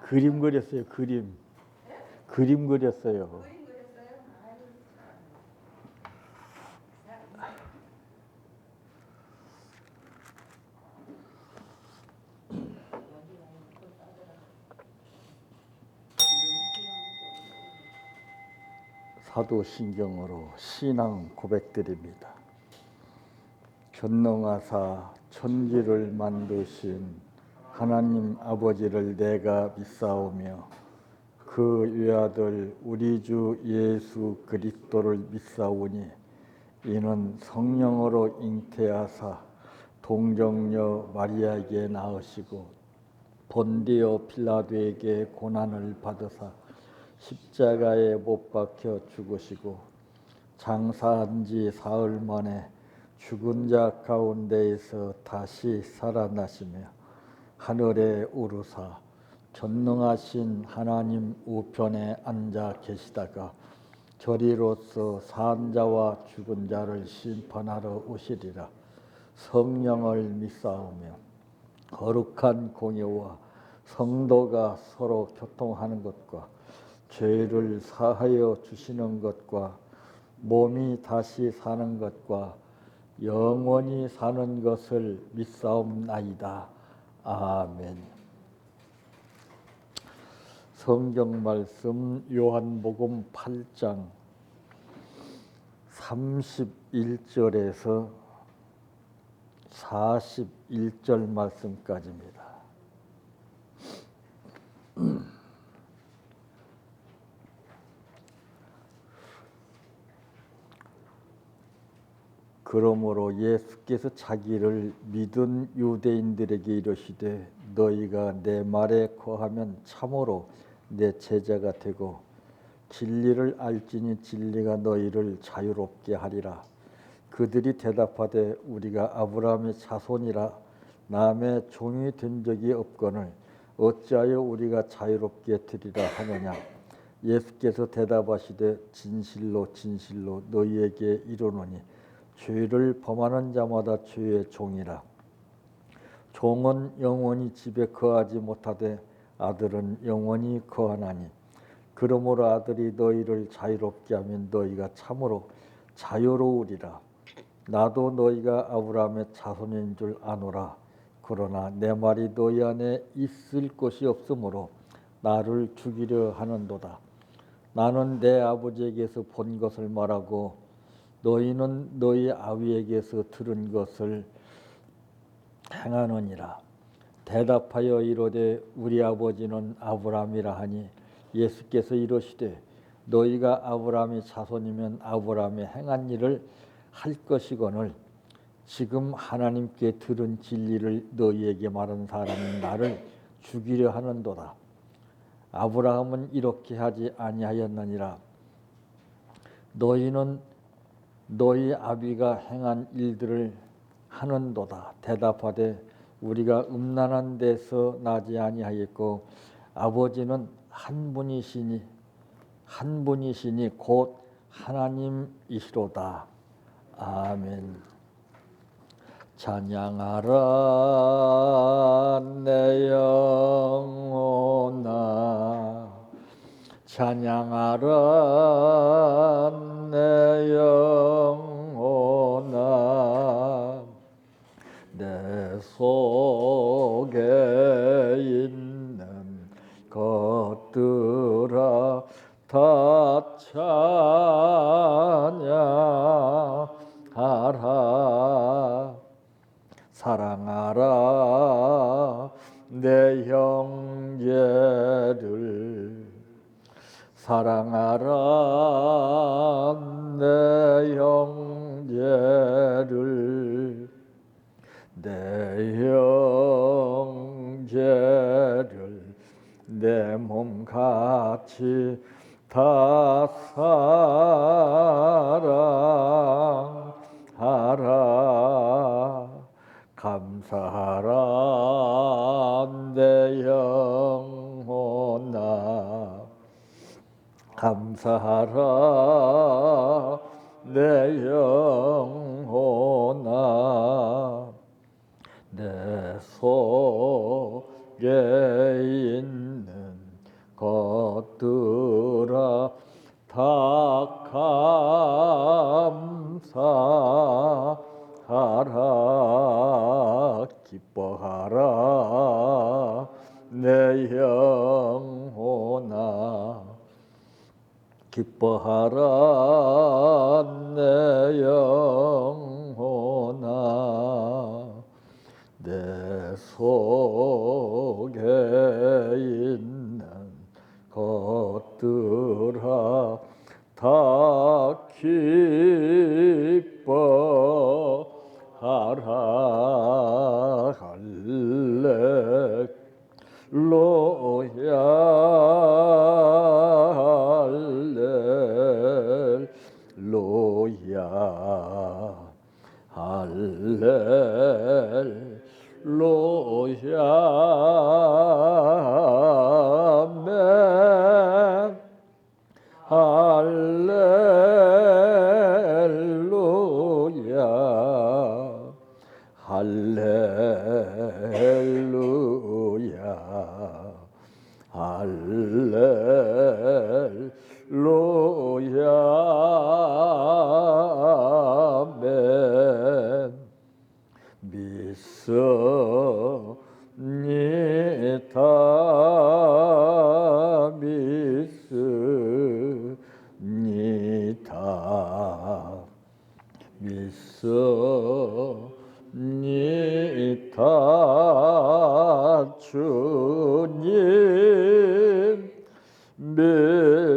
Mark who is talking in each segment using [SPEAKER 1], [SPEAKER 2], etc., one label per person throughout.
[SPEAKER 1] 그림 그렸어요. 그림 그렸어요. 사도신경으로 신앙 고백드립니다. 전능하사 천지를 만드신 하나님 아버지를 내가 믿사오며 그 외아들 우리 주 예수 그리스도를 믿사오니 이는 성령으로 잉태하사 동정녀 마리아에게 낳으시고 본디오 필라도에게 고난을 받으사 십자가에 못 박혀 죽으시고 장사한 지 사흘 만에 죽은 자 가운데에서 다시 살아나시며 하늘에 오르사 전능하신 하나님 우편에 앉아 계시다가 저리로서 산 자와 죽은 자를 심판하러 오시리라. 성령을 믿사오며 거룩한 공예와 성도가 서로 교통하는 것과 죄를 사하여 주시는 것과 몸이 다시 사는 것과 영원히 사는 것을 믿사옵나이다. 아멘. 성경 말씀 요한복음 8장 31절에서 41절 말씀까지입니다. 그러므로 예수께서 자기를 믿은 유대인들에게 이르시되 너희가 내 말에 거하면 참으로 내 제자가 되고 진리를 알지니 진리가 너희를 자유롭게 하리라. 그들이 대답하되 우리가 아브라함의 자손이라 남의 종이 된 적이 없거늘 어찌하여 우리가 자유롭게 되리라 하느냐. 예수께서 대답하시되 진실로 진실로 너희에게 이르노니 죄를 범하는 자마다 죄의 종이라. 종은 영원히 집에 거하지 못하되 아들은 영원히 거하나니 그러므로 아들이 너희를 자유롭게 하면 너희가 참으로 자유로우리라. 나도 너희가 아브라함의 자손인 줄 아노라. 그러나 내 말이 너희 안에 있을 것이 없으므로 나를 죽이려 하는도다. 나는 내 아버지에게서 본 것을 말하고 너희는 너희 아비에게서 들은 것을 행하느니라. 대답하여 이르되 우리 아버지는 아브라함이라 하니 예수께서 이르시되 너희가 아브라함의 자손이면 아브라함의 행한 일을 할 것이거늘 지금 하나님께 들은 진리를 너희에게 말한 사람은 나를 죽이려 하는도다. 아브라함은 이렇게 하지 아니하였느니라. 너희는 너희 아비가 행한 일들을 하는도다. 대답하되 우리가 음란한 데서 나지 아니하였고 아버지는 한 분이시니 곧 하나님이시로다. 아멘. 찬양하라 내 영혼아 찬양하라 내 영혼아 내 속에 있는 것들아 다 찬양하라. 사랑하라 내 형제를 사랑하라 내 형제를 내 형제를 내 몸같이 다 사랑하라. 감사하라 내 영혼아 감사하라 내 영혼아 내 속에 있는 감사하라 기뻐하라 내 영혼아 기뻐하라 내 영혼아 내 속에 있는 것들아 다 기뻐하라 할렐루야 할렐루야 아멘 할렐루야 할렐루야 할렐루야 아멘 믿습니다 믿습니다 믿습니다 주님 믿습니다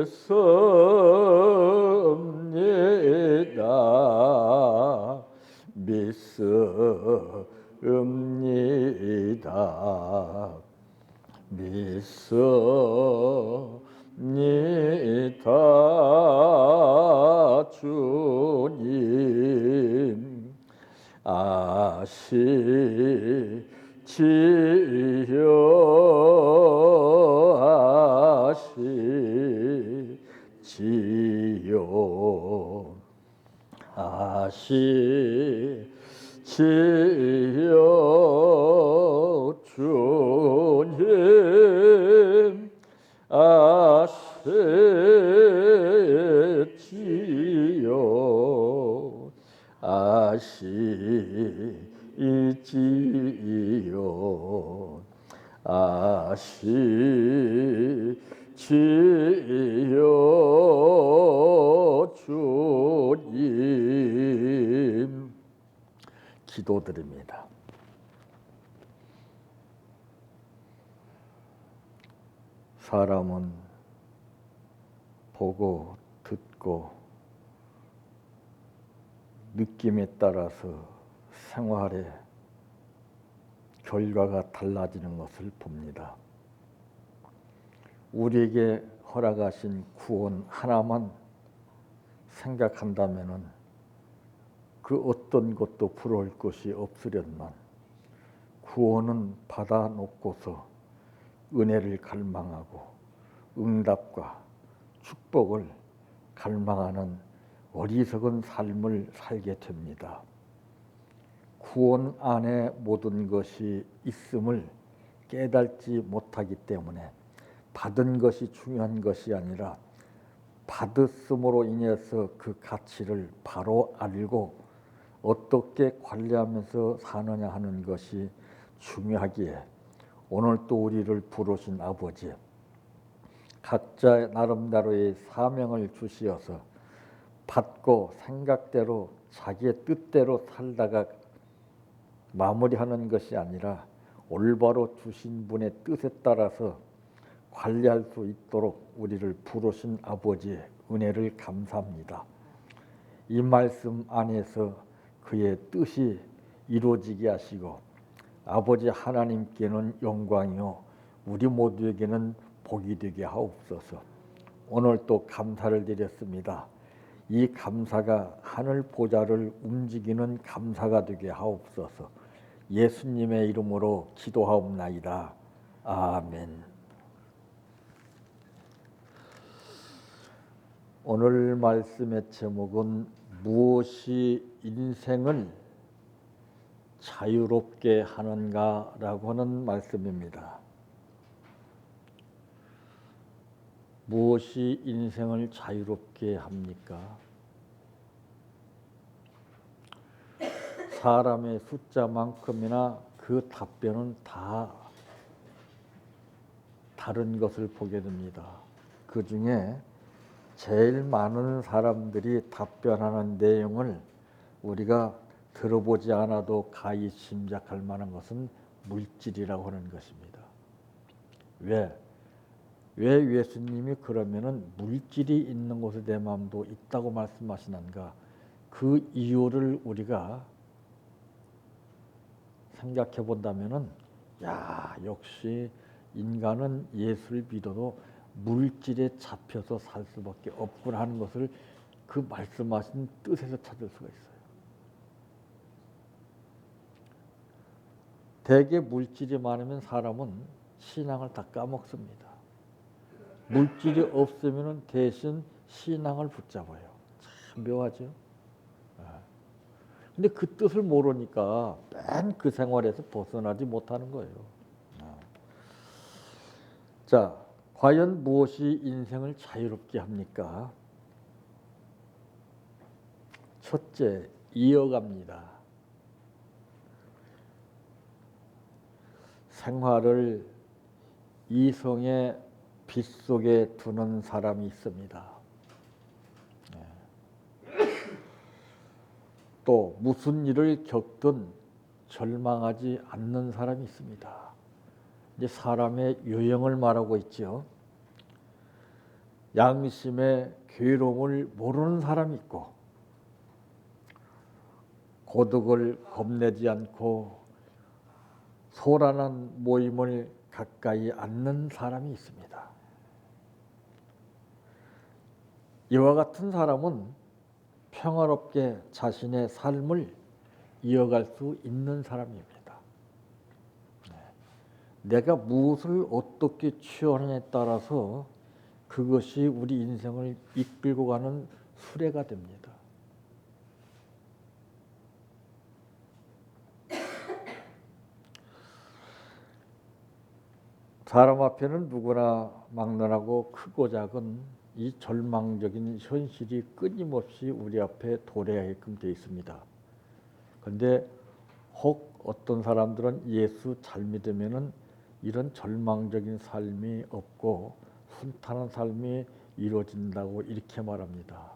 [SPEAKER 1] 믿습니다 믿습니다 주님 아시지요 아시지요 주님 아시지요 아시지요 아시지요 주님 기도드립니다. 사람은 보고 듣고 느낌에 따라서 생활에 결과가 달라지는 것을 봅니다. 우리에게 허락하신 구원 하나만 생각한다면은 그 어떤 것도 부러울 것이 없으련만 구원은 받아놓고서 은혜를 갈망하고 응답과 축복을 갈망하는 어리석은 삶을 살게 됩니다. 구원 안에 모든 것이 있음을 깨닫지 못하기 때문에 받은 것이 중요한 것이 아니라 받았음으로 인해서 그 가치를 바로 알고 어떻게 관리하면서 사느냐 하는 것이 중요하기에 오늘 또 우리를 부르신 아버지 각자의 나름대로의 사명을 주시어서 받고 생각대로 자기의 뜻대로 살다가 마무리하는 것이 아니라 올바로 주신 분의 뜻에 따라서 관리할 수 있도록 우리를 부르신 아버지의 은혜를 감사합니다. 이 말씀 안에서 그의 뜻이 이루어지게 하시고 아버지 하나님께는 영광이요 우리 모두에게는 복이 되게 하옵소서. 오늘 또 감사를 드렸습니다. 이 감사가 하늘 보좌를 움직이는 감사가 되게 하옵소서. 예수님의 이름으로 기도하옵나이다. 아멘. 오늘 말씀의 제목은 무엇이 인생을 자유롭게 하는가라고 하는 말씀입니다. 무엇이 인생을 자유롭게 합니까? 사람의 숫자만큼이나 그 답변은 다 다른 것을 보게 됩니다. 그 중에 제일 많은 사람들이 답변하는 내용을 우리가 들어보지 않아도 가히 짐작할 만한 것은 물질이라고 하는 것입니다. 왜 예수님이 그러면은 물질이 있는 곳에 내 마음도 있다고 말씀하시는가? 그 이유를 우리가 생각해 본다면은, 야, 역시 인간은 예수를 믿어도 물질에 잡혀서 살 수밖에 없구나 하는 것을 그 말씀하신 뜻에서 찾을 수가 있어요. 대개 물질이 많으면 사람은 신앙을 다 까먹습니다. 물질이 없으면 대신 신앙을 붙잡아요. 참 묘하죠. 근데 그 뜻을 모르니까 맨 그 생활에서 벗어나지 못하는 거예요. 자, 과연 무엇이 인생을 자유롭게 합니까? 첫째, 이어갑니다. 생활을 이성의 빛 속에 두는 사람이 있습니다. 또 무슨 일을 겪든 절망하지 않는 사람이 있습니다. 이제 사람의 유형을 말하고 있죠. 양심의 괴로움을 모르는 사람이 있고, 고독을 겁내지 않고 소란한 모임을 가까이 않는 사람이 있습니다. 이와 같은 사람은 평화롭게 자신의 삶을 이어갈 수 있는 사람입니다. 내가 무엇을 어떻게 취하느냐에 따라서 그것이 우리 인생을 이끌고 가는 수레가 됩니다. 사람 앞에는 누구나 막론하고 크고 작은 이 절망적인 현실이 끊임없이 우리 앞에 도래하게끔 되어 있습니다. 그런데 혹 어떤 사람들은 예수 잘 믿으면은 이런 절망적인 삶이 없고 순탄한 삶이 이루어진다고 이렇게 말합니다.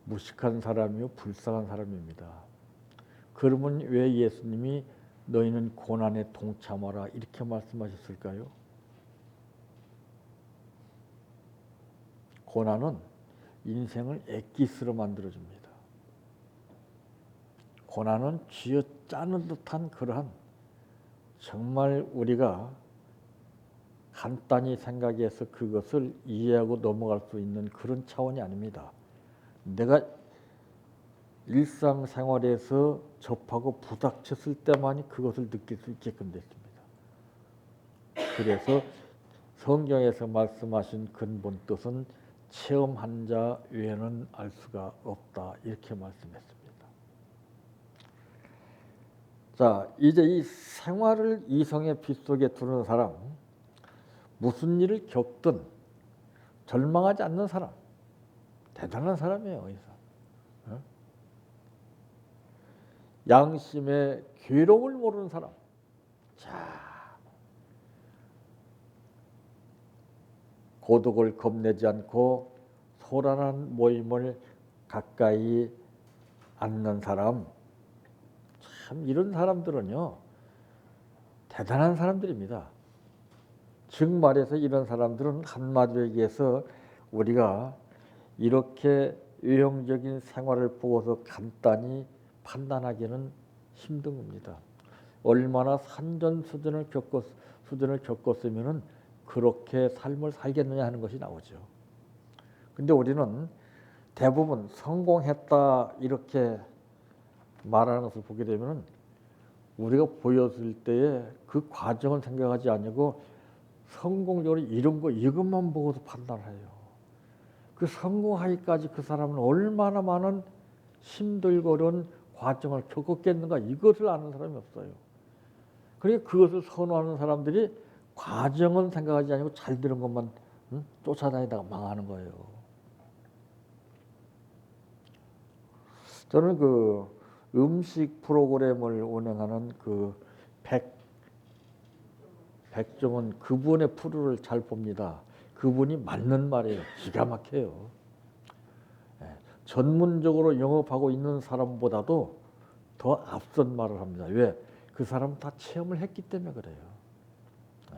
[SPEAKER 1] 무식한 사람이요 불쌍한 사람입니다. 그러면 왜 예수님이 너희는 고난에 동참하라 이렇게 말씀하셨을까요? 고난은 인생을 엑기스로 만들어줍니다. 고난은 쥐어짜는 듯한 그러한 정말 우리가 간단히 생각해서 그것을 이해하고 넘어갈 수 있는 그런 차원이 아닙니다. 내가 일상생활에서 접하고 부닥쳤을 때만이 그것을 느낄 수 있게끔 됐습니다. 그래서 성경에서 말씀하신 근본 뜻은 체험한 자 외에는 알 수가 없다 이렇게 말씀했습니다. 자, 이제 이 생활을 이성의 빛 속에 두는 사람, 무슨 일을 겪든 절망하지 않는 사람, 대단한 사람이에요. 이 사람. 양심의 괴로움을 모르는 사람. 자, 고독을 겁내지 않고 소란한 모임을 가까이 않는 사람. 참 이런 사람들은요 대단한 사람들입니다. 즉 말해서 이런 사람들은 한마디로 얘기해서 우리가 이렇게 유형적인 생활을 보고서 간단히 판단하기는 힘든 겁니다. 얼마나 산전수전을 겪었으면은 그렇게 삶을 살겠느냐 하는 것이 나오죠. 근데 우리는 대부분 성공했다 이렇게 말하는 것을 보게 되면 우리가 보였을 때에 그 과정을 생각하지 않고 성공적으로 이런 거 이것만 보고서 판단해요. 그 성공하기까지 그 사람은 얼마나 많은 힘들고 어려운 과정을 겪었겠는가 이것을 아는 사람이 없어요. 그러니까 그것을 선호하는 사람들이 과정은 생각하지 않고 잘 되는 것만 쫓아다니다가 망하는 거예요. 저는 그 음식 프로그램을 운영하는 그 백종원 그분의 프로를 잘 봅니다. 그분이 맞는 말이에요. 기가 막혀요. 예, 전문적으로 영업하고 있는 사람보다도 더 앞선 말을 합니다. 왜? 그 사람은 다 체험을 했기 때문에 그래요. 예.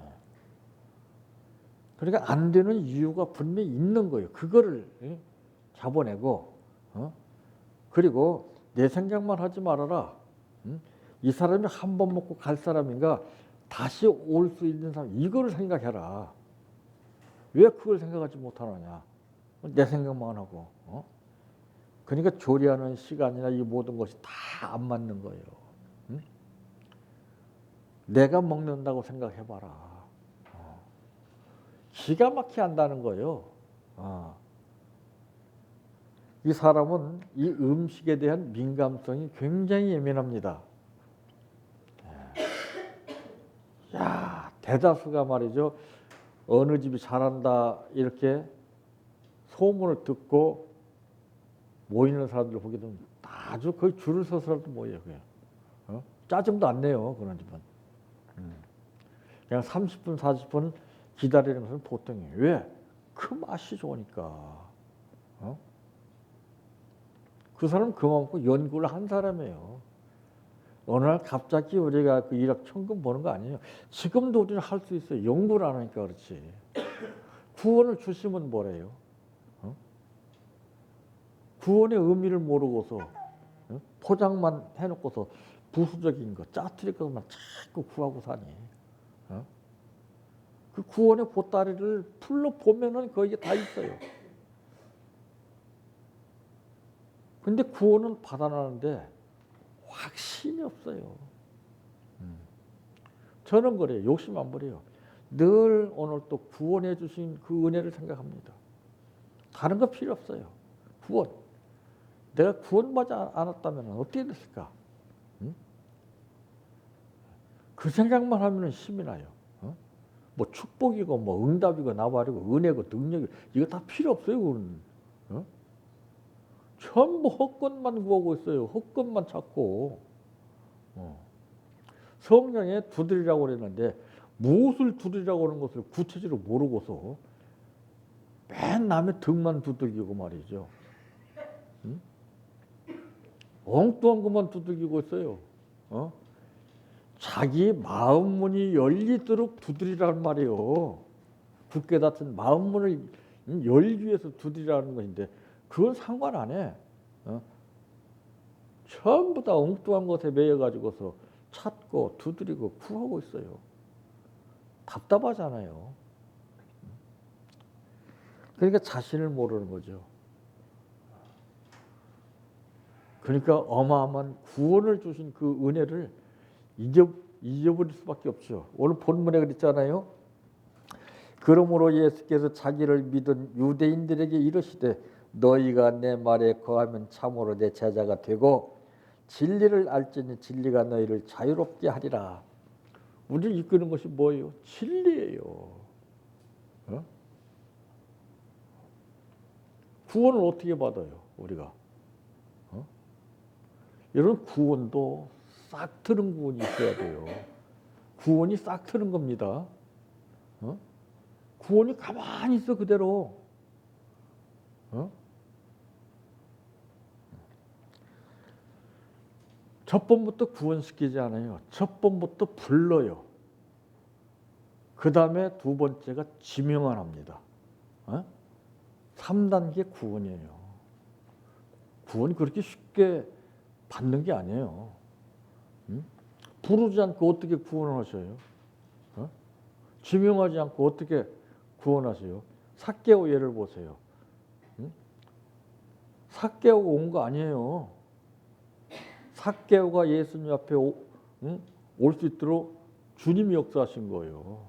[SPEAKER 1] 그러니까 안 되는 이유가 분명히 있는 거예요. 그거를 잡아내고 그리고 내 생각만 하지 말아라. 이 사람이 한 번 먹고 갈 사람인가 다시 올 수 있는 사람 이거를 생각해라. 왜 그걸 생각하지 못하느냐. 내 생각만 하고. 그러니까 조리하는 시간이나 이 모든 것이 다 안 맞는 거예요. 내가 먹는다고 생각해봐라. 기가 막히게 한다는 거예요. 이 사람은 이 음식에 대한 민감성이 굉장히 예민합니다. 야, 대다수가 말이죠. 어느 집이 잘한다 이렇게 소문을 듣고 모이는 사람들 보게 되면 아주 거의 줄을 서서라도 모여요. 그냥. 짜증도 안 내요. 그런 집은. 그냥 30분, 40분 기다리는 것은 보통이에요. 왜? 그 맛이 좋으니까. 그 사람은 그만큼 연구를 한 사람이에요. 어느 날 갑자기 우리가 그 일억 천금 버는 거 아니에요. 지금도 우리는 할 수 있어요. 연구를 안 하니까 그렇지. 구원을 주시면 뭐래요? 구원의 의미를 모르고서 포장만 해놓고서 부수적인 거, 짜투리 것만 자꾸 구하고 사니. 그 구원의 보따리를 풀로 보면은 거기에 다 있어요. 근데 구원은 받아나는데 확신이 없어요. 저는 그래요. 욕심 안 부려요. 늘 오늘 또 구원해 주신 그 은혜를 생각합니다. 다른 거 필요 없어요. 구원. 내가 구원받지 않았다면 어떻게 됐을까? 그 생각만 하면 힘이 나요. 뭐 축복이고 뭐 응답이고 나발이고 은혜고 능력이고 이거 다 필요 없어요. 그건. 전부 헛것만 구하고 있어요. 헛것만 찾고. 성령에 두드리라고 그랬는데 무엇을 두드리라고 하는 것을 구체적으로 모르고서 맨 남의 등만 두들기고 말이죠. 엉뚱한 것만 두들기고 있어요. 자기 마음 문이 열리도록 두드리라는 말이에요. 굳게 닫힌 마음 문을 열기 위해서 두드리라는 것인데 그건 상관 안 해. 전부 다 엉뚱한 것에 매여가지고서 찾고 두드리고 구하고 있어요. 답답하잖아요. 그러니까 자신을 모르는 거죠. 그러니까 어마어마한 구원을 주신 그 은혜를 잊어버릴 수밖에 없죠. 오늘 본문에 그랬잖아요. 그러므로 예수께서 자기를 믿은 유대인들에게 이르시되 너희가 내 말에 거하면 참으로 내 제자가 되고 진리를 알지니 진리가 너희를 자유롭게 하리라. 우리를 이끄는 것이 뭐예요? 진리예요. 구원을 어떻게 받아요? 우리가. 여러분 구원도 싹 트는 구원이 있어야 돼요. 구원이 싹 트는 겁니다. 구원이 가만히 있어 그대로. 첫 번부터 구원시키지 않아요. 첫 번부터 불러요. 그 다음에 두 번째가 지명을 합니다. 3단계 구원이에요. 구원이 그렇게 쉽게 받는 게 아니에요. 부르지 않고 어떻게 구원을 하셔요? 지명하지 않고 어떻게 구원하세요? 삭개오 예를 보세요. 삭개오가 온 거 아니에요. 삭개오가 예수님 앞에 올 수 있도록 주님이 역사하신 거예요.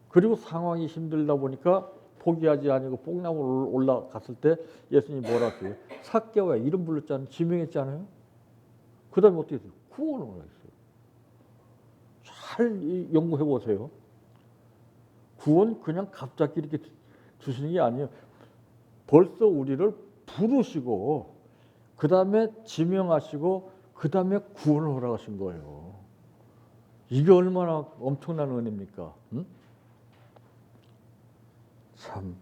[SPEAKER 1] 그리고 상황이 힘들다 보니까 포기하지 아니고 뽕나무로 올라갔을 때 예수님이 뭐라 했어요? 삭개오야 이름 불렀잖아요. 지명했잖아요. 그 다음에 어떻게 했어요? 구원을 했어요. 잘 연구해 보세요. 구원 그냥 갑자기 이렇게 주시는 게 아니에요. 벌써 우리를 부르시고 그 다음에 지명하시고 그 다음에 구원을 허락하신 거예요. 이게 얼마나 엄청난 은혜입니까? 응? 참.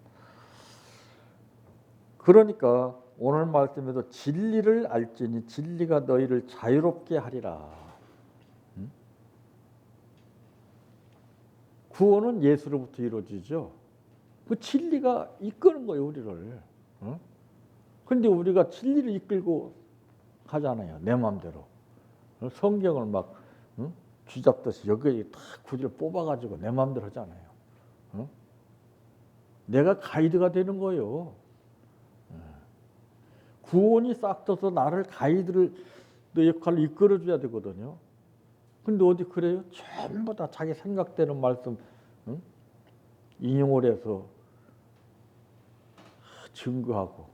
[SPEAKER 1] 그러니까 오늘 말씀에도 진리를 알지니 진리가 너희를 자유롭게 하리라. 응? 구원은 예수로부터 이루어지죠. 그 진리가 이끄는 거예요, 우리를. 응? 근데 우리가 진리를 이끌고 가잖아요, 내 마음대로. 성경을 막 응? 쥐잡듯이 여기에 다 구절 뽑아가지고 내 마음대로 하잖아요. 응? 내가 가이드가 되는 거예요. 구원이 싹 떠서 나를 가이드를 내 역할을 이끌어줘야 되거든요. 근데 어디 그래요? 전부 다 자기 생각되는 말씀 응? 인용을 해서 증거하고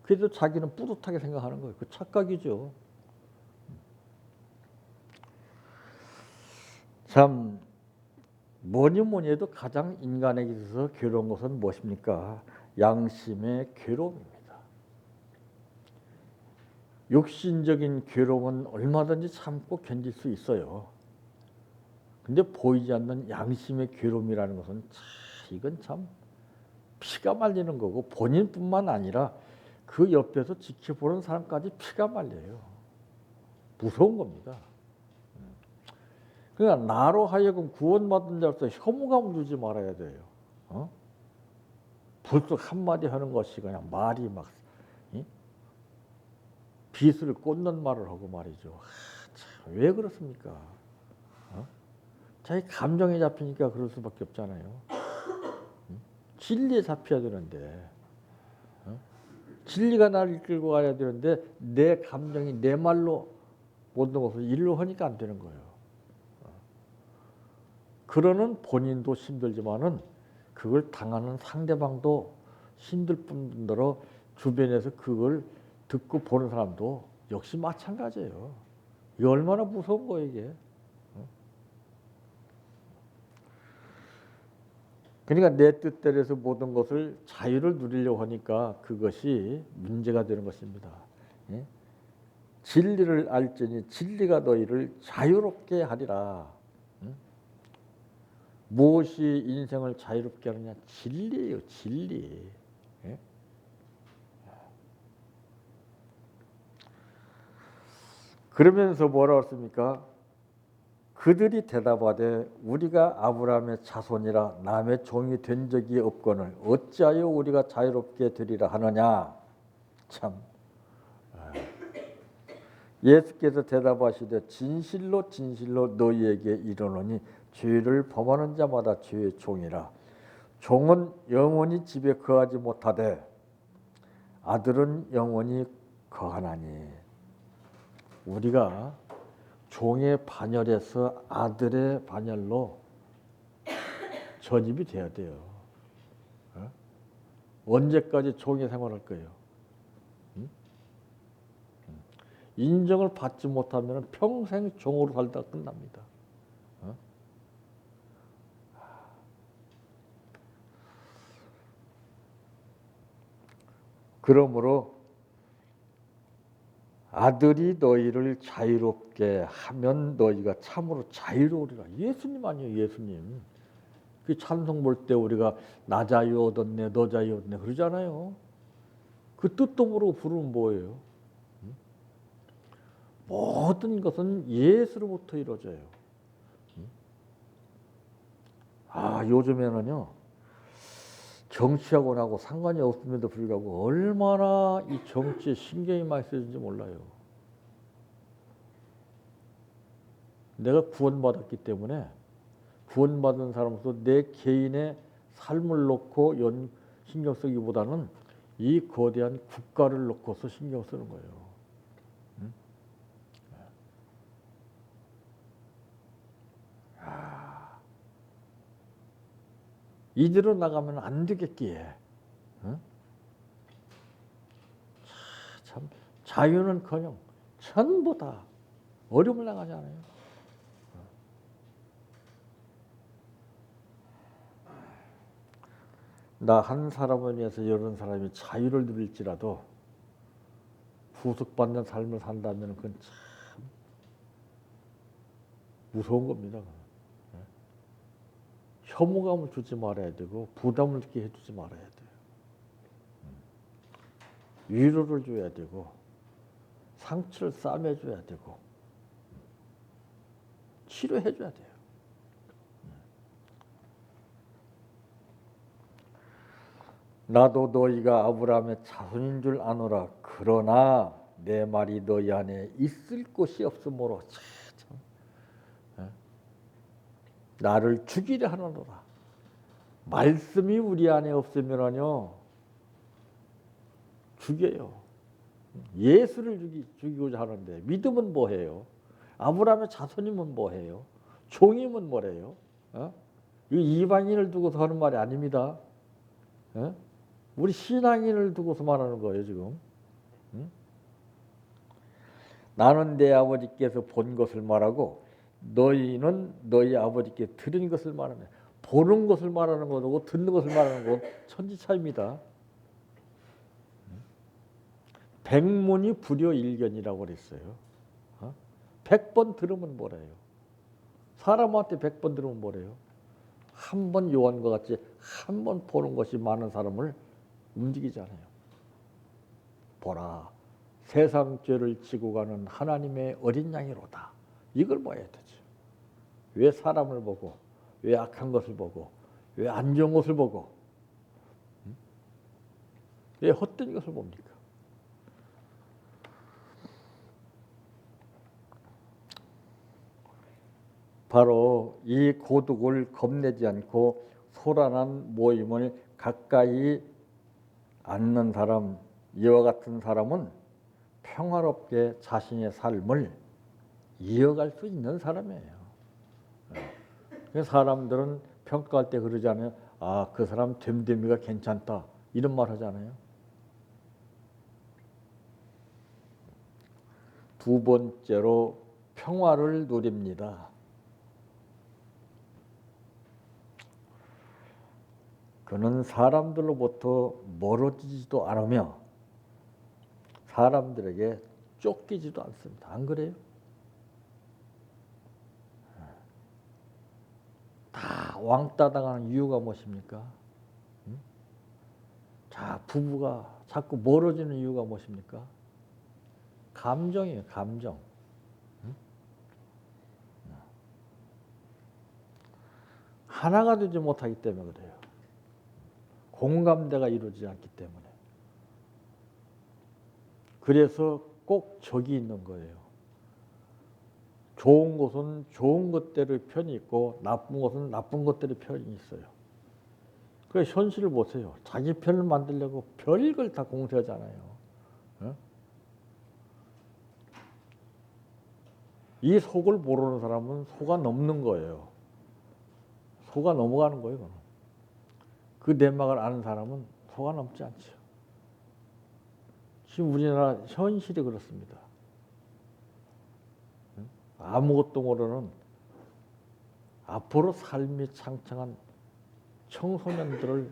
[SPEAKER 1] 그래도 자기는 뿌듯하게 생각하는 거예요. 그 착각이죠. 참 뭐니 뭐니 해도 가장 인간에게 있어서 괴로운 것은 무엇입니까? 양심의 괴로움입니다. 육신적인 괴로움은 얼마든지 참고 견딜 수 있어요. 근데 보이지 않는 양심의 괴로움이라는 것은 이건 참 피가 말리는 거고 본인뿐만 아니라 그 옆에서 지켜보는 사람까지 피가 말려요. 무서운 겁니다. 그러니까 나로 하여금 구원받은 자로서 혐오감을 주지 말아야 돼요. 불쑥 한마디 하는 것이 그냥 말이 막 빗을 꽂는 말을 하고 말이죠. 참, 왜 그렇습니까? 자기 감정에 잡히니까 그럴 수밖에 없잖아요. 진리에 잡혀야 되는데 진리가 나를 이끌고 가야 되는데 내 감정이 내 말로 모든 것을 일로 하니까 안 되는 거예요. 그러는 본인도 힘들지만은 그걸 당하는 상대방도 힘들 뿐더러 주변에서 그걸 듣고 보는 사람도 역시 마찬가지예요. 이게 얼마나 무서운 거예요, 이게. 그러니까 내 뜻대로 해서 모든 것을 자유를 누리려고 하니까 그것이 문제가 되는 것입니다. 예? 진리를 알지니 진리가 너희를 자유롭게 하리라. 무엇이 인생을 자유롭게 하느냐? 진리예요, 진리. 예? 그러면서 뭐라고 했습니까? 그들이 대답하되 우리가 아브라함의 자손이라 남의 종이 된 적이 없거늘 어찌하여 우리가 자유롭게 되리라 하느냐. 참. 예수께서 대답하시되 진실로 진실로 너희에게 이르노니 죄를 범하는 자마다 죄의 종이라. 종은 영원히 집에 거하지 못하되 아들은 영원히 거하나니. 우리가 종의 반열에서 아들의 반열로 전입이 돼야 돼요. 언제까지 종의 생활할 거예요? 인정을 받지 못하면 평생 종으로 살다 끝납니다. 그러므로 아들이 너희를 자유롭게 하면 너희가 참으로 자유로우리라. 예수님 아니에요, 예수님. 그 찬송 볼 때 우리가 나 자유 얻었네, 너 자유 얻네 그러잖아요. 그 뜻도 모르고 부르면 뭐예요? 모든 것은 예수로부터 이루어져요. 요즘에는요 정치하고는 상관이 없음에도 불구하고 얼마나 이 정치에 신경이 많이 쓰이는지 몰라요. 내가 구원받았기 때문에 구원받은 사람으로서 내 개인의 삶을 놓고 신경 쓰기보다는 이 거대한 국가를 놓고서 신경 쓰는 거예요. 이대로 나가면 안 되겠기에. 참 자유는커녕 전부 다 어려움을 나가잖아요. 나 한 사람을 위해서 여러 사람이 자유를 누릴지라도 구속받는 삶을 산다면 그건 참 무서운 겁니다. 혐오감을 주지 말아야 되고 부담을 느끼게 해주지 말아야 돼요. 위로를 줘야 되고 상처를 싸매줘야 되고 치료해줘야 돼요. 나도 너희가 아브라함의 자손인 줄 아노라. 그러나 내 말이 너희 안에 있을 곳이 없으므로 참, 나를 죽이려 하노라. 말씀이 우리 안에 없으면요 죽여요. 예수를 죽이고자 하는데 믿음은 뭐해요? 아브라함의 자손이면 뭐해요? 종이면 뭐래요? 이 이방인을 두고서 하는 말이 아닙니다. 우리 신앙인을 두고서 말하는 거예요 지금. 나는 내 아버지께서 본 것을 말하고 너희는 너희 아버지께 들은 것을 말하네. 보는 것을 말하는 거고 듣는 것을 말하는 건 천지차이입니다. 백문이 불여일견이라고 그랬어요. 100번 들으면 뭐래요? 사람한테 100번 들으면 뭐래요? 한 번 요한과 같이 한 번 보는 것이 많은 사람을 움직이잖아요. 보라, 세상 죄를 지고 가는 하나님의 어린 양이로다. 이걸 봐야 되죠. 왜 사람을 보고, 왜 악한 것을 보고, 왜 안 좋은 것을 보고, 왜 헛된 것을 봅니까? 바로 이 고독을 겁내지 않고 소란한 모임을 가까이 앉는 사람, 이와 같은 사람은 평화롭게 자신의 삶을 이어갈 수 있는 사람이에요. 사람들은 평가할 때 그러잖아요. 아, 그 사람 됨됨이가 괜찮다. 이런 말 하잖아요. 두 번째로 평화를 누립니다. 그는 사람들로부터 멀어지지도 않으며 사람들에게 쫓기지도 않습니다. 안 그래요? 다 왕따 당하는 이유가 무엇입니까? 자, 부부가 자꾸 멀어지는 이유가 무엇입니까? 감정이에요, 감정. 하나가 되지 못하기 때문에 그래요. 공감대가 이루어지지 않기 때문에. 그래서 꼭 적이 있는 거예요. 좋은 것은 좋은 것대로 편이 있고 나쁜 것은 나쁜 것대로 편이 있어요. 그 현실을 보세요. 자기 편을 만들려고 별걸 다 공세하잖아요. 이 속을 모르는 사람은 속아 넘는 거예요. 속아 넘어가는 거예요. 그건. 그 내막을 아는 사람은 속아 넘지 않죠. 지금 우리나라 현실이 그렇습니다. 아무것도 모르는 앞으로 삶이 창창한 청소년들을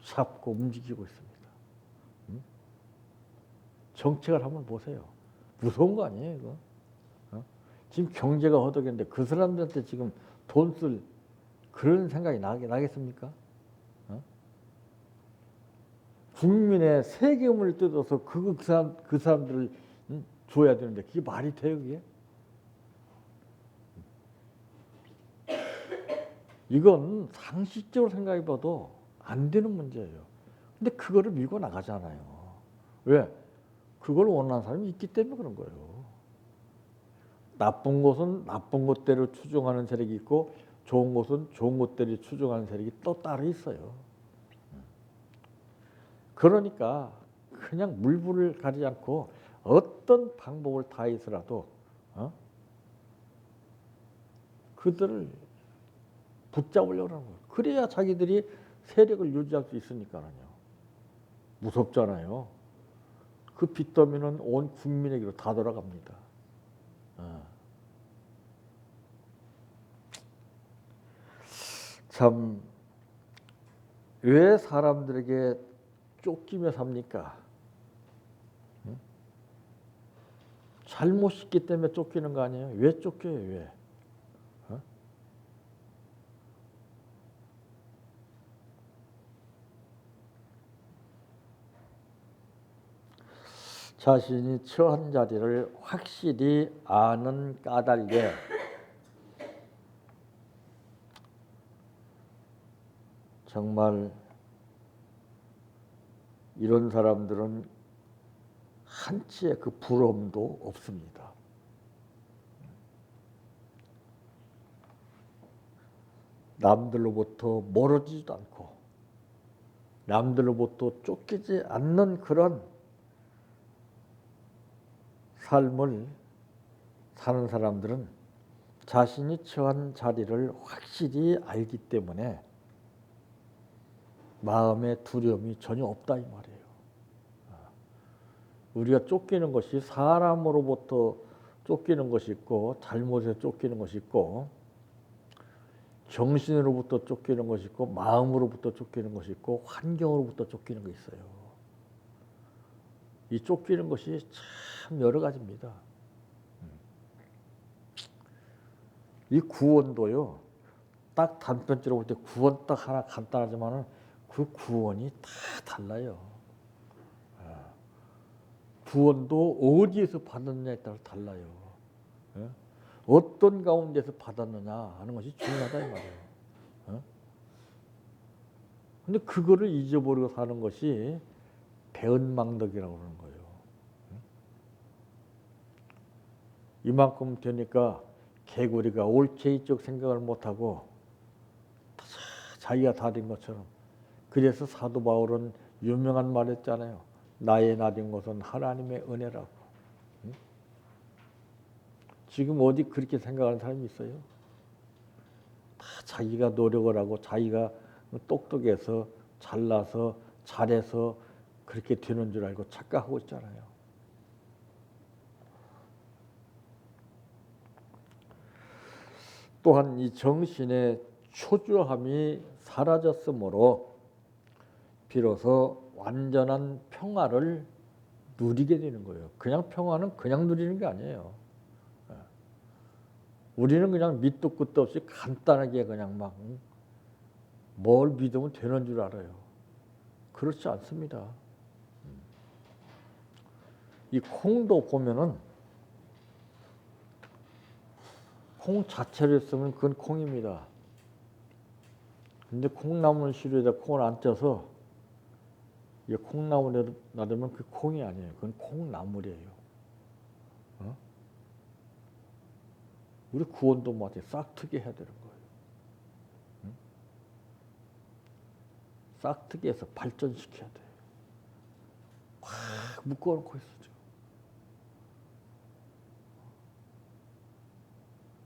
[SPEAKER 1] 잡고 움직이고 있습니다. 정책을 한번 보세요. 무서운 거 아니에요, 이거? 지금 경제가 허덕인데 그 사람들한테 지금 돈 쓸 그런 생각이 나겠습니까? 국민의 세금을 뜯어서 그 사람들을 줘야 되는데 그게 말이 돼요, 그게? 이건 상식적으로 생각해봐도 안 되는 문제예요. 근데 그거를 밀고 나가잖아요. 왜? 그걸 원하는 사람이 있기 때문에 그런 거예요. 나쁜 것은 나쁜 것대로 추종하는 세력이 있고 좋은 것은 좋은 것대로 추종하는 세력이 또 따로 있어요. 그러니까 그냥 물불을 가리지 않고 어떤 방법을 다해서라도 그들을 붙잡으려고 하는 거예요. 그래야 자기들이 세력을 유지할 수 있으니까요. 무섭잖아요. 그 빚더미는 온 국민에게로 다 돌아갑니다. 참 왜 사람들에게 쫓기며 삽니까? 잘못 있기 때문에 쫓기는 거 아니에요? 왜 쫓겨요? 왜? 자신이 처한 자리를 확실히 아는 까닭에 정말 이런 사람들은 한치의 그 부러움도 없습니다. 남들로부터 멀어지지도 않고 남들로부터 쫓기지 않는 그런 삶을 사는 사람들은 자신이 처한 자리를 확실히 알기 때문에 마음에 두려움이 전혀 없다 이 말이에요. 우리가 쫓기는 것이 사람으로부터 쫓기는 것이 있고 잘못에 쫓기는 것이 있고 정신으로부터 쫓기는 것이 있고 마음으로부터 쫓기는 것이 있고 환경으로부터 쫓기는 것이 있어요. 이 쫓기는 것이 참 여러 가지입니다. 이 구원도요. 딱 단편적으로 볼 때 구원 딱 하나 간단하지만은 그 구원이 다 달라요. 구원도 어디에서 받았느냐에 따라 달라요. 어떤 가운데서 받았느냐 하는 것이 중요하다 이 말이에요. 근데 그거를 잊어버리고 사는 것이 배은망덕이라고 그러는 거예요. 이만큼 되니까 개구리가 올챙이적 생각을 못하고 자기가 다 된 것처럼. 그래서 사도 바울은 유명한 말 했잖아요. 나의 나된 것은 하나님의 은혜라고. 지금 어디 그렇게 생각하는 사람이 있어요? 다 자기가 노력을 하고 자기가 똑똑해서 잘나서 잘해서 그렇게 되는 줄 알고 착각하고 있잖아요. 또한 이 정신의 초조함이 사라졌으므로 비로소 완전한 평화를 누리게 되는 거예요. 그냥 평화는 그냥 누리는 게 아니에요. 우리는 그냥 밑도 끝도 없이 간단하게 그냥 막 뭘 믿으면 되는 줄 알아요. 그렇지 않습니다. 이 콩도 보면은 콩 자체를 쓰면 그건 콩입니다. 근데 콩나물 시루에다 콩을 안 쪄서 이 콩나물에 놔두면 그 콩이 아니에요. 그건 콩나물이에요. 우리 구원도 마찬가지 싹트게 해야 되는 거예요. 싹트게 해서 발전시켜야 돼요. 확 묶어놓고 있어죠.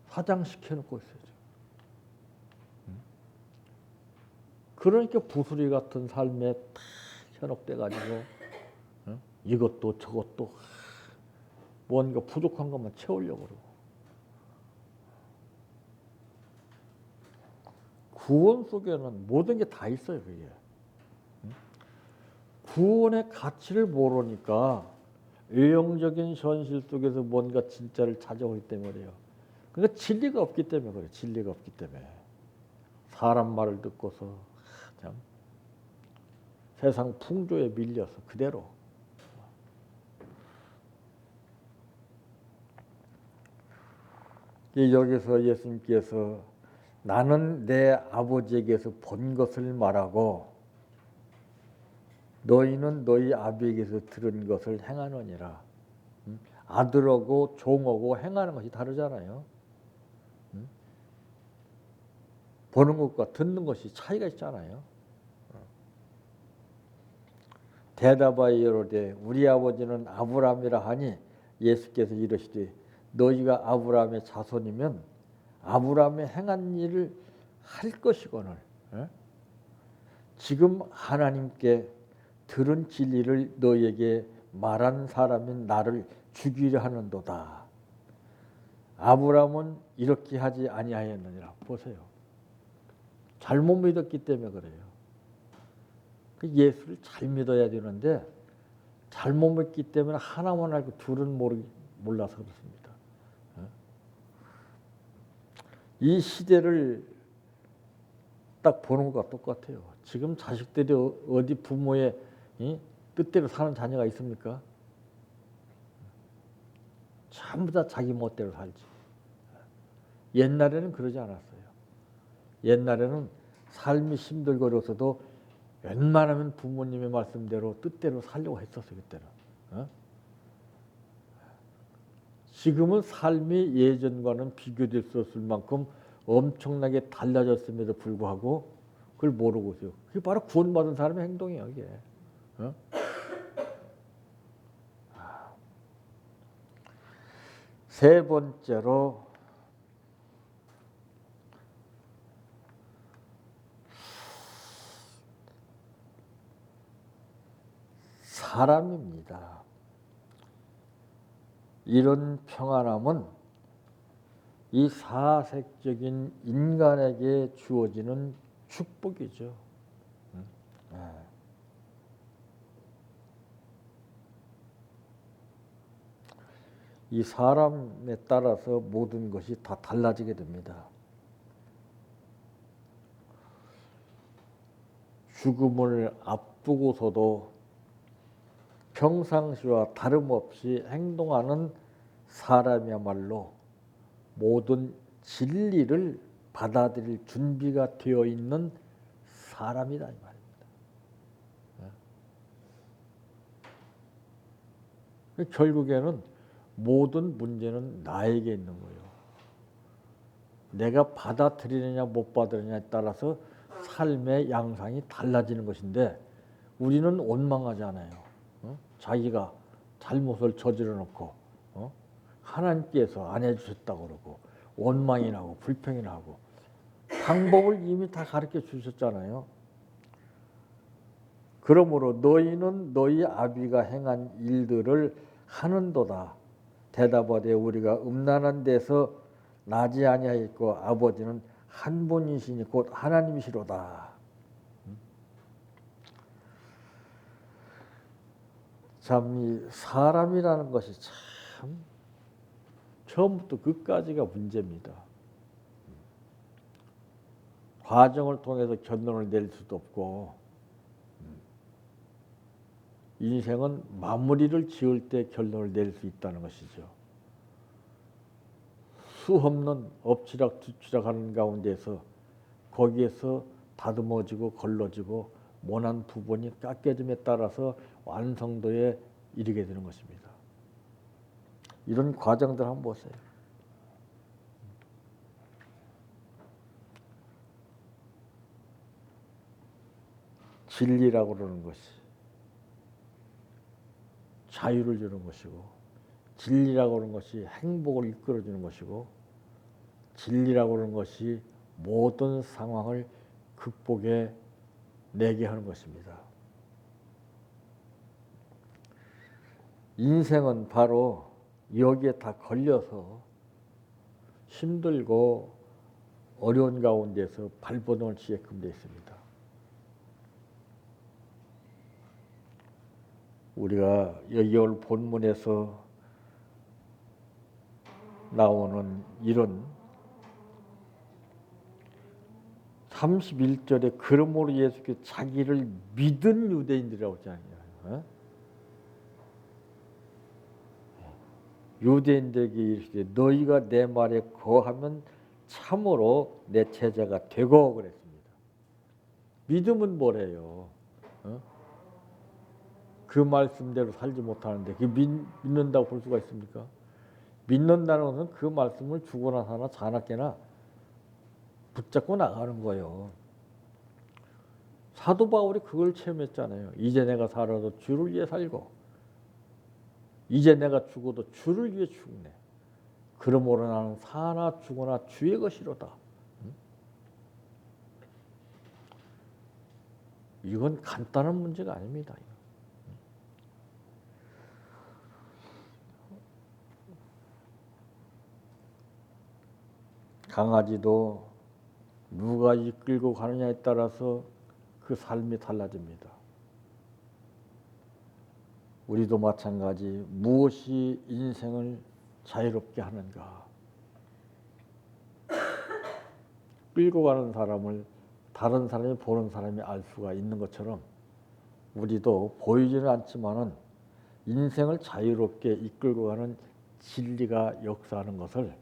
[SPEAKER 1] 화장시켜놓고 있어야죠. 그러니까 부스리 같은 삶에 탁 현혹돼가지고 이것도 저것도 뭔가 부족한 것만 채우려고 그러고. 구원 속에는 모든 게 다 있어요. 그게. 구원의 가치를 모르니까 외형적인 현실 속에서 뭔가 진짜를 찾아오기 때문에요. 그러니까 진리가 없기 때문에 그래요. 진리가 없기 때문에. 사람 말을 듣고서 참 세상 풍조에 밀려서 그대로. 여기서 예수님께서 나는 내 아버지에게서 본 것을 말하고 너희는 너희 아비에게서 들은 것을 행하느니라. 아들하고 종하고 행하는 것이 다르잖아요. 보는 것과 듣는 것이 차이가 있잖아요. 대답하여 이르되 우리 아버지는 아브라함이라 하니 예수께서 이르시되 너희가 아브라함의 자손이면 아브라함의 행한 일을 할 것이거늘 지금 하나님께 들은 진리를 너희에게 말한 사람인 나를 죽이려 하는도다. 아브라함은 이렇게 하지 아니하였느니라. 보세요. 잘못 믿었기 때문에 그래요. 그 예수를 잘 믿어야 되는데 잘못 믿기 때문에 하나만 알고 둘은 몰라서 그렇습니다. 이 시대를 딱 보는 것과 똑같아요. 지금 자식들이 어디 부모의 뜻대로 사는 자녀가 있습니까? 전부 다 자기 멋대로 살지. 옛날에는 그러지 않았어요. 옛날에는 삶이 힘들고로서도 웬만하면 부모님의 말씀대로 뜻대로 살려고 했었어요. 그때는. 지금은 삶이 예전과는 비교될 수 없을 만큼 엄청나게 달라졌음에도 불구하고 그걸 모르고 있어요. 그게 바로 구원받은 사람의 행동이에요. 이게. 세 번째로 사람입니다. 이런 평안함은 이 사색적인 인간에게 주어지는 축복이죠. 이 사람에 따라서 모든 것이 다 달라지게 됩니다. 죽음을 앞두고서도 평상시와 다름없이 행동하는 사람이야말로 모든 진리를 받아들일 준비가 되어 있는 사람이다 이 말입니다. 결국에는 모든 문제는 나에게 있는 거예요. 내가 받아들이느냐 못 받아들이느냐에 따라서 삶의 양상이 달라지는 것인데 우리는 원망하잖아요. 자기가 잘못을 저질러 놓고 하나님께서 안 해주셨다고 그러고 원망이 나고 불평이 나고 방법을 이미 다 가르쳐 주셨잖아요. 그러므로 너희는 너희 아비가 행한 일들을 하는도다. 대답하되 우리가 음란한 데서 나지 아니하였고 아버지는 한 분이시니 곧 하나님이시로다. 참 이 사람이라는 것이 참 처음부터 끝까지가 문제입니다. 과정을 통해서 결론을 낼 수도 없고 인생은 마무리를 지을 때 결론을 낼 수 있다는 것이죠. 수없는 엎치락뒤치락하는 가운데서 거기에서 다듬어지고 걸러지고 모난 부분이 깎여짐에 따라서 완성도에 이르게 되는 것입니다. 이런 과정들 한번 보세요. 진리라고 그러는 것이 자유를 주는 것이고 진리라고 하는 것이 행복을 이끌어주는 것이고 진리라고 하는 것이 모든 상황을 극복해 내게 하는 것입니다. 인생은 바로 여기에 다 걸려서 힘들고 어려운 가운데서 발버둥을 치게끔 되어 있습니다. 우리가 여기 오늘 본문에서 나오는 이런 31절에 그러므로 예수께서 자기를 믿은 유대인들이라고 하잖아요. 유대인들에게 이르시되 너희가 내 말에 거하면 참으로 내 제자가 되고 그랬습니다. 믿음은 뭐래요? 그 말씀대로 살지 못하는데 그 믿는다고 볼 수가 있습니까? 믿는다는 것은 그 말씀을 죽거나 사나 자나깨나 붙잡고 나가는 거예요. 사도 바울이 그걸 체험했잖아요. 이제 내가 살아도 주를 위해 살고 이제 내가 죽어도 주를 위해 죽네. 그러므로 나는 사나 죽으나 주의 것이로다. 이건 간단한 문제가 아닙니다. 강아지도 누가 이끌고 가느냐에 따라서 그 삶이 달라집니다. 우리도 마찬가지 무엇이 인생을 자유롭게 하는가? 끌고 가는 사람을 다른 사람이 보는 사람이 알 수가 있는 것처럼 우리도 보이지는 않지만은 인생을 자유롭게 이끌고 가는 진리가 역사하는 것을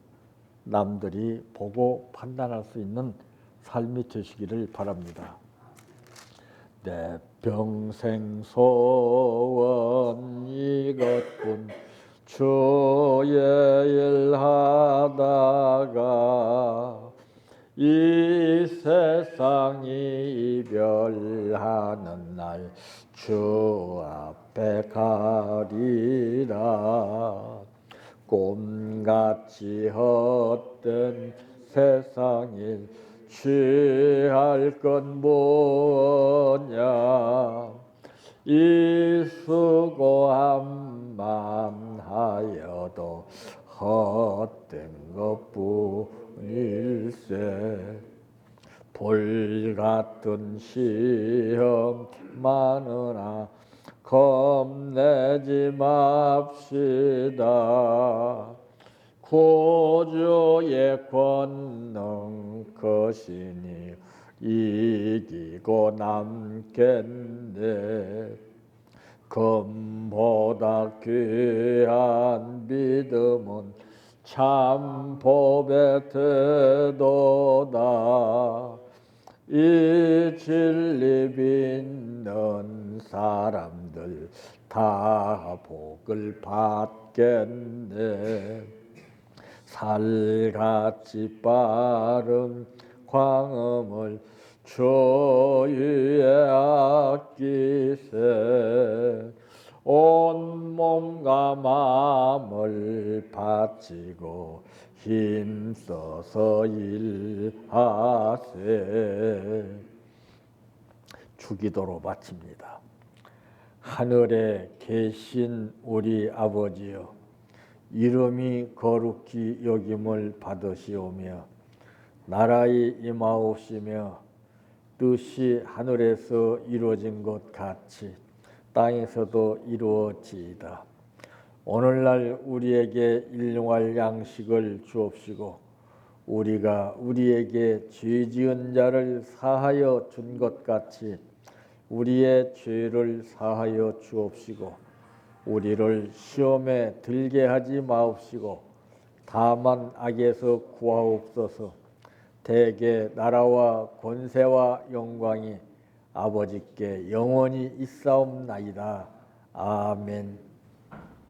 [SPEAKER 1] 남들이 보고 판단할 수 있는 삶이 되시기를 바랍니다. 내 평생 소원 이것뿐 주의 일 하다가 이 세상이 이별하는 날 주 앞에 가리라. 꿈같이 헛된 세상일 취할 건 뭐냐. 이 수고한 맘 하여도 헛된 것뿐일세. 불같은 시험 많으나 겁내지 맙시다. 구주의 권능 크시니 이기고 남겠네. 금보다 귀한 믿음은 참 법의 태도다. 이 진리 믿는 사람들 다 복을 받겠네. 살같이 빠른 광음을 주 위에 아끼세. 온 몸과 마음을 바치고 힘써서 일하세. 주기도로 바칩니다. 하늘에 계신 우리 아버지여, 이름이 거룩히 여김을 받으시오며 나라의 임하옵시며 뜻이 하늘에서 이루어진 것 같이 땅에서도 이루어지이다. 오늘날 우리에게 일용할 양식을 주옵시고 우리가 우리에게 죄 지은 자를 사하여 준 것 같이 우리의 죄를 사하여 주옵시고 우리를 시험에 들게 하지 마옵시고 다만 악에서 구하옵소서. 대개 나라와 권세와 영광이 아버지께 영원히 있사옵나이다. 아멘.